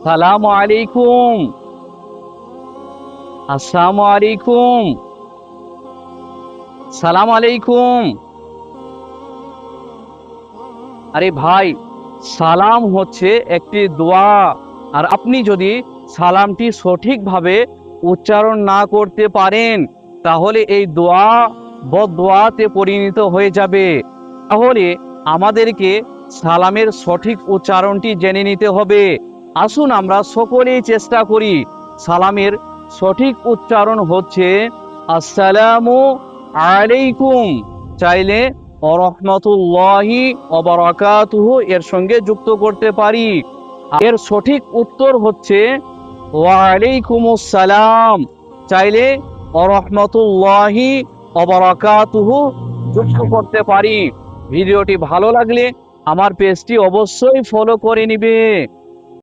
সালামু আলাইকুম, আসসালামু আলাইকুম, সালাম আলাইকুম। আরে ভাই, সালাম হচ্ছে একটি দোয়া। আর আপনি যদি সালামটি সঠিকভাবে উচ্চারণ না করতে পারেন, তাহলে এই দোয়া বদদোয়াতে পরিণত হয়ে যাবে। তাহলে আমাদেরকে সালামের সঠিক উচ্চারণটি জেনে নিতে হবে। আসুন আমরা সকলেই চেষ্টা করি। সালামের সঠিক উচ্চারণ হচ্ছে আসসালামু আলাইকুম। চাইলে রহমতুল্লাহি ওয়া বারাকাতুহু এর সঙ্গে যুক্ত করতে পারি। এর সঠিক উত্তর হচ্ছে ওয়া আলাইকুমুস সালাম। চাইলে রহমতুল্লাহি ওয়া বারাকাতুহু যুক্ত করতে পারি। ভিডিওটি ভালো লাগলে আমার পেজটি অবশ্যই ফলো করে নিবে।